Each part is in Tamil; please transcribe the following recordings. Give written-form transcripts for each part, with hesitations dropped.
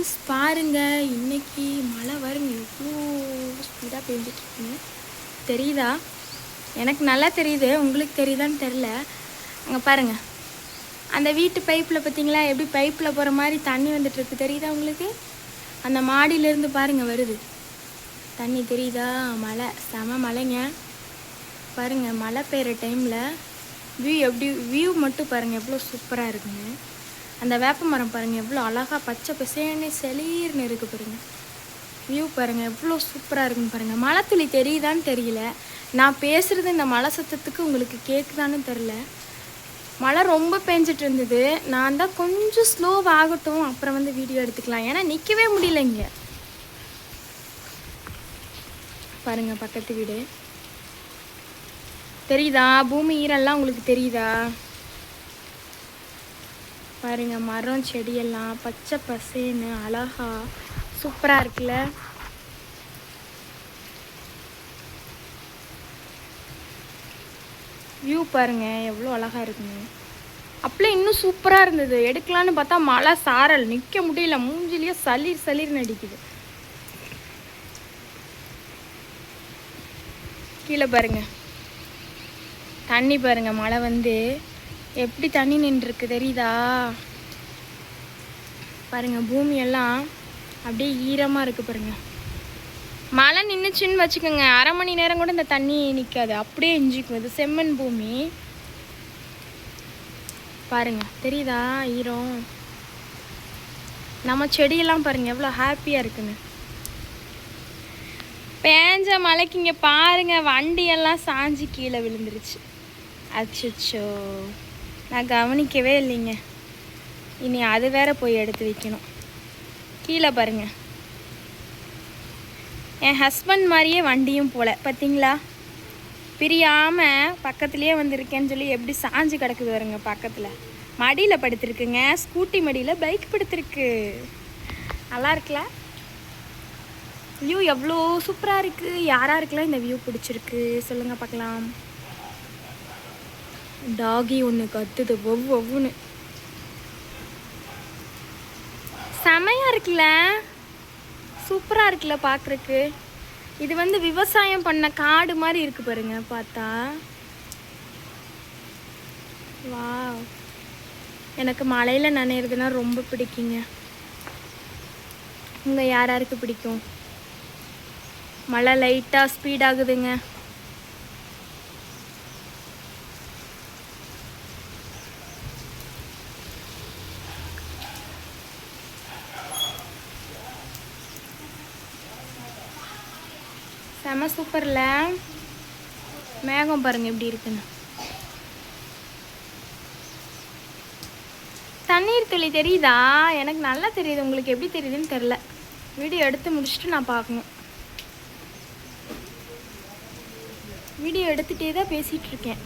ஃப்ரெண்ட்ஸ் பாருங்கள், இன்றைக்கி மழை வருங்க எவ்வளோ ஸ்பீடாக பெஞ்சிட்ருக்குங்க. தெரியுதா? எனக்கு நல்லா தெரியுது, உங்களுக்கு தெரியுதான்னு தெரில. அங்கே பாருங்கள், அந்த வீட்டு பைப்பில் பார்த்தீங்களா எப்படி பைப்பில் போகிற மாதிரி தண்ணி வந்துட்டுருக்கு, தெரியுதா உங்களுக்கு? அந்த மாடியிலேருந்து பாருங்கள் வருது தண்ணி, தெரியுதா? மழை, செம மழைங்க. பாருங்கள், மழை பெய்கிற டைமில் வியூ மட்டும் பாருங்கள் எவ்வளோ சூப்பராக இருக்குங்க. அந்த வேப்ப மரம் பாருங்கள் எவ்வளோ அழகாக பச்சை பசேன்னு செலீர்னு இருக்குது பாருங்கள். வியூ பாருங்கள் எவ்வளோ சூப்பராக இருக்குன்னு பாருங்கள். மழை துளி தெரியுதான்னு தெரியல, நான் பேசுகிறது இந்த மழை சத்தத்துக்கு உங்களுக்கு கேட்குதான்னு தெரில. மழை ரொம்ப பெஞ்சிட்டு இருந்தது, நான் தான் கொஞ்சம் ஸ்லோவாகட்டும் அப்புறம் வந்து வீடியோ எடுத்துக்கலாம், ஏன்னா நிற்கவே முடியல இங்கே. பாருங்கள் பக்கத்து வீடு தெரியுதா? பூமி ஈரெல்லாம் உங்களுக்கு தெரியுதா? பாருங்க, மரம் செடியெல்லாம் பச்சை பசேன்னு அழகா சூப்பராக இருக்குல்ல. வியூ பாருங்க எவ்வளோ அழகாக இருக்குங்க. அப்படியே இன்னும் சூப்பராக இருந்தது, எடுக்கலான்னு பார்த்தா மழை சாரல், நிற்க முடியல, மூஞ்சிலேயே சளீர் சளீர்னு அடிக்குது. கீழே பாருங்க தண்ணி பாருங்க, மழை வந்து எப்படி தண்ணி நின்றுருக்கு தெரியுதா? பாருங்க, பூமியெல்லாம் அப்படியே ஈரமாக இருக்குது பாருங்க. மழை நின்றுச்சுன்னு வச்சுக்கோங்க, அரை மணி நேரம் கூட இந்த தண்ணி நிற்காது, அப்படியே இஞ்சிக்கும். இது செம்மண் பூமி பாருங்க, தெரியுதா? ஈரம். நம்ம செடியெல்லாம் பாருங்க எவ்வளோ ஹாப்பியாக இருக்குன்னு. பேஞ்ச மழைக்கு இங்கே பாருங்க, வண்டியெல்லாம் சாஞ்சி கீழே விழுந்துருச்சு. அச்சோ, நான் கவனிக்கவே இல்லைங்க. இனி அது வேற போய் எடுத்து வைக்கணும். கீழே பாருங்க, என் ஹஸ்பண்ட் மாதிரியே வண்டியும் போல பார்த்தீங்களா? பிரியாமல் பக்கத்துலேயே வந்திருக்கேன்னு சொல்லி எப்படி சாஞ்சு கிடக்குது வருங்க. பக்கத்தில் மடியில் படுத்துருக்குங்க, ஸ்கூட்டி மடியில் பைக் படுத்துருக்கு. நல்லா இருக்குல்ல? வியூ எவ்வளோ சூப்பராக இருக்குது. யாராருக்கெல்லாம் இந்த வியூ பிடிச்சிருக்கு சொல்லுங்கள் பார்க்கலாம். டாகி ஒன்று கத்துது ஒவ்வொன்னு, செமையாக இருக்குல்ல, சூப்பராக இருக்குல்ல பார்க்குறக்கு. இது வந்து விவசாயம் பண்ண காடு மாதிரி இருக்குது பாருங்க பார்த்தா. வா, எனக்கு மழையில் நனையிறதுனா ரொம்ப பிடிக்குங்க. உங்கள் யாராருக்கு பிடிக்கும்? மழை லைட்டாக ஸ்பீடாகுதுங்க. செம சூப்பர்ல, மேகம் பாருங்க எப்படி இருக்குன்னு. தண்ணீர் துளி தெரியுதா? எனக்கு நல்லா தெரியுது, உங்களுக்கு எப்படி தெரியுதுன்னு தெரில. வீடியோ எடுத்து முடிச்சுட்டு நான் பார்க்கணும். வீடியோ எடுத்துகிட்டே தான் பேசிகிட்டு இருக்கேன்,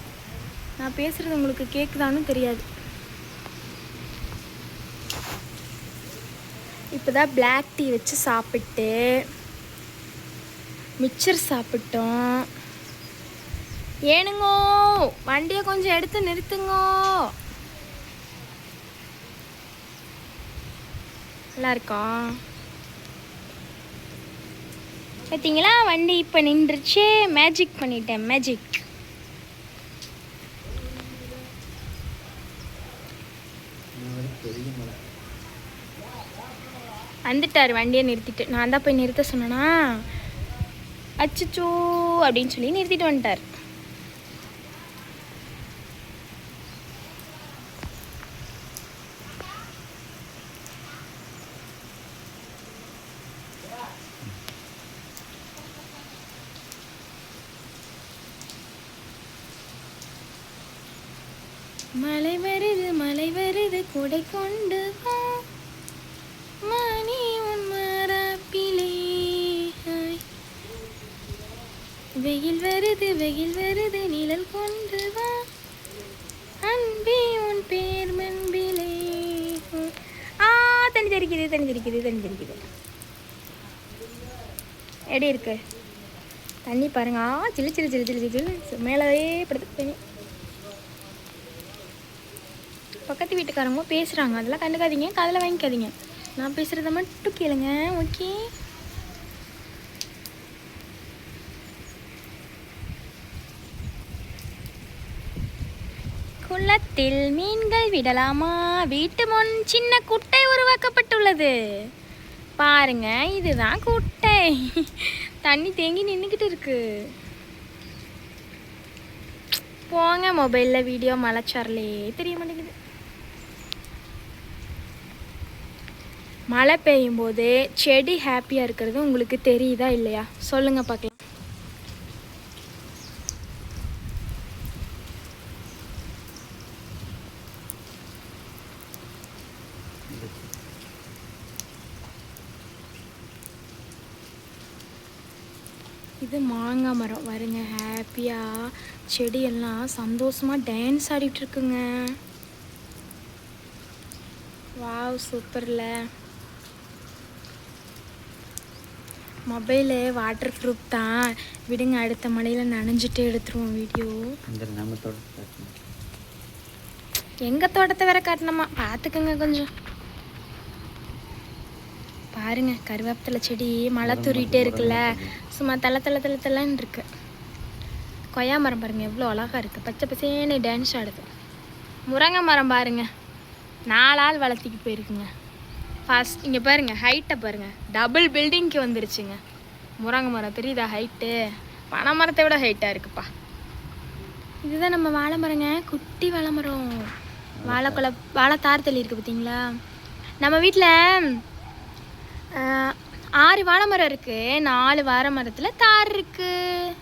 நான் பேசுகிறது உங்களுக்கு கேட்குதான்னு தெரியாது. இப்போ தான் பிளாக் டீ வச்சு சாப்பிட்டு மிக்சர் சாப்பிட்டோம். ஏனுங்கோ, வண்டியை கொஞ்சம் எடுத்து நிறுத்துங்கோ. நல்லா இருக்கா? பார்த்தீங்களா, வண்டி இப்போ நின்றுச்சு. மேஜிக் பண்ணிட்டேன், மேஜிக். வந்துட்டார் வண்டியை நிறுத்திட்டு. நான் தான் போய் நிறுத்த சொன்னேன்னா, அச்சோ அப்படின்னு சொல்லி நிறுத்திட்டு வந்துட்டார். மழை வருது கொடை கொண்டு வா, மணி உன் மரப்பிலே. வெயில் வருது நிழல் கொண்டு வா, அன்பே உன் பேர் மண்பிலே. தண்ணி தெரிக்குது. எப்படி இருக்கு தண்ணி பாருங்க. சில்லு மேலே படுத்து தண்ணி. பக்கத்து வீட்டுக்காரங்க பேசுகிறாங்க, அதெல்லாம் கண்டுக்காதீங்க, காதில் வாங்கிக்காதீங்க. நான் பேசுகிறத மட்டும் கேளுங்க. ஓகே, குளத்தில் மீன்கள் விடலாமா? வீட்டு முன் சின்ன குட்டை உருவாக்கப்பட்டுள்ளது. பாருங்க, இதுதான் குட்டை. தண்ணி தேங்கி நின்றுக்கிட்டு இருக்கு. போங்க, மொபைலில் வீடியோ மலைச்சாரலே தெரிய மாட்டேங்குது. மழை பெய்யும் போது செடி ஹாப்பியாக இருக்கிறது உங்களுக்கு தெரியுதா இல்லையா? சொல்லுங்க பார்க்கலாம். இது மாங்காய் மரம் வருங்க. ஹாப்பியாக செடியெல்லாம் சந்தோஷமாக டான்ஸ் ஆடிட்டு இருக்குங்க. வாவ், சூப்பர்ல. மொபைலு வாட்டர் ப்ரூஃப் தான். விடுங்க, அடுத்த மழையில் நனைஞ்சிட்டே எடுத்துருவோம் வீடியோ. எங்கள் தோட்டத்தை வேற காட்டணுமா? பார்த்துக்கோங்க கொஞ்சம். பாருங்க, கருவேப்பிலை செடி மழை தூரிகிட்டே இருக்குல்ல, சும்மா தள்ளன்னு இருக்கு. கொய்யா மரம் பாருங்க, எவ்வளோ அழகாக இருக்குது, பச்சை பசேன்னு டான்ஸ் ஆடுது. முருங்கை மரம் பாருங்க, 4 ஆள் வளர்த்திக்கு போயிருக்குங்க. ஃபஸ்ட் இங்கே பாருங்கள், ஹைட்டை பாருங்கள், டபுள் பில்டிங்க்கு வந்துருச்சுங்க. முருங்கை மரம் தெரியுதா ஹைட்டு? பனை மரத்தை விட ஹைட்டாக இருக்குப்பா. இதுதான் நம்ம வாழை மரங்க, குட்டி வாழை மரம். வாழை தார் தள்ளி இருக்குது பார்த்தீங்களா? நம்ம வீட்டில் 6 வாழை மரம் இருக்குது. 4 வாழை மரத்தில் தார் இருக்குது.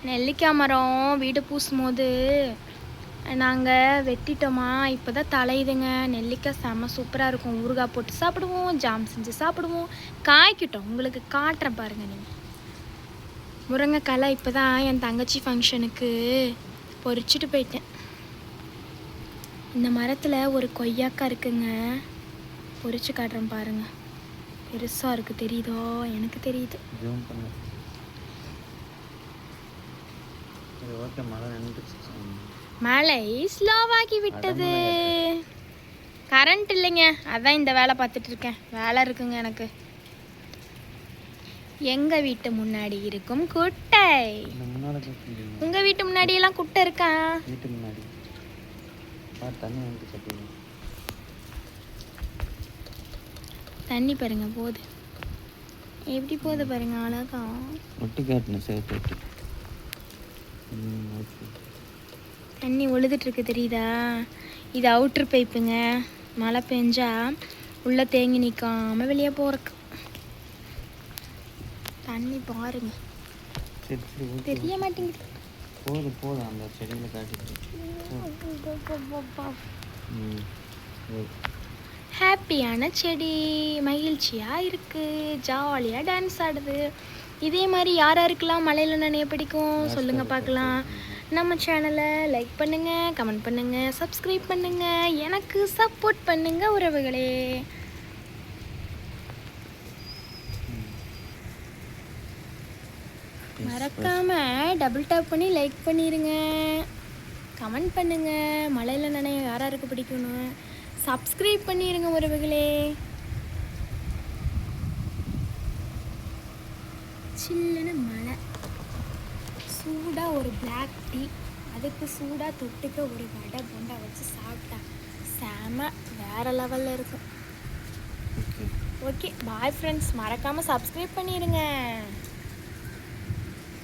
நெல்லிக்காய் மரம் வீடு பூசும் போது நாங்கள் வெட்டிட்டோமா, இப்போ தான் தலையுதுங்க. நெல்லிக்காய் செம்ம சூப்பராக இருக்கும். ஊறுகாய் போட்டு சாப்பிடுவோம், ஜாம் செஞ்சு சாப்பிடுவோம். காய்க்கிட்டோம், உங்களுக்கு காட்டுறேன் பாருங்கள். நீங்கள் முருங்கைக்காலை இப்போ தான் என் தங்கச்சி ஃபங்க்ஷனுக்கு பொறிச்சிட்டு போயிட்டேன். இந்த மரத்தில் ஒரு கொய்யாக்காய் இருக்குங்க, பொறிச்சு காட்டுறேன் பாருங்கள். பெருசாக இருக்குது, தெரியுதோ? எனக்கு தெரியுது. மழை ஸ்லோவாகி விட்டது. கரண்ட் இல்லைங்க, அதான் இந்த வேலை பார்த்துட்டு இருக்கேன். வேலை இருக்குங்க எனக்கு. எங்க வீட்டு முன்னாடி இருக்கும் குட்டை. உங்க வீட்டு முன்னாடி எல்லாம் குட்டை இருக்கா? தண்ணி பாருங்க போகுது, எப்படி போகுது பாருங்க, அழகா. தண்ணி ஒழுதுட்டு இருக்கு, தெரியுதா? இது அவுட்ரு பைப்புங்க. மழை பெஞ்சா உள்ள தேங்கி நிற்காம வெளியே போறக்கு. தண்ணி பாருங்க, தெரிய மாட்டேங்குது. ஹாப்பியான செடி, மகிழ்ச்சியாக இருக்குது, ஜாலியாக டான்ஸ் ஆடுது. இதே மாதிரி யார் யாருக்கெல்லாம் மழையில் நனைய பிடிக்கும் சொல்லுங்கள் பார்க்கலாம். நம்ம சேனலை லைக் பண்ணுங்கள், கமெண்ட் பண்ணுங்கள், சப்ஸ்கிரைப் பண்ணுங்கள், எனக்கு சப்போர்ட் பண்ணுங்கள் உறவுகளே. மறக்காமல் டபுள் டாப் பண்ணி லைக் பண்ணிடுங்க, கமெண்ட் பண்ணுங்கள். மழையில் நனைய யார் யாருக்கு பிடிக்கும்னு சப்ஸ்கிரைப் பண்ணிடுங்க உறவுகளே. சில்லுன்னு மழை, சூடாக ஒரு பிளாக் டீ, அதுக்கு சூடாக தொட்டுக்க ஒரு வடை போண்டா வச்சு சாப்பிட்டா செம வேறு லெவலில் இருக்கும். Okay, bye friends. மறக்காமல் சப்ஸ்கிரைப் பண்ணிடுங்க.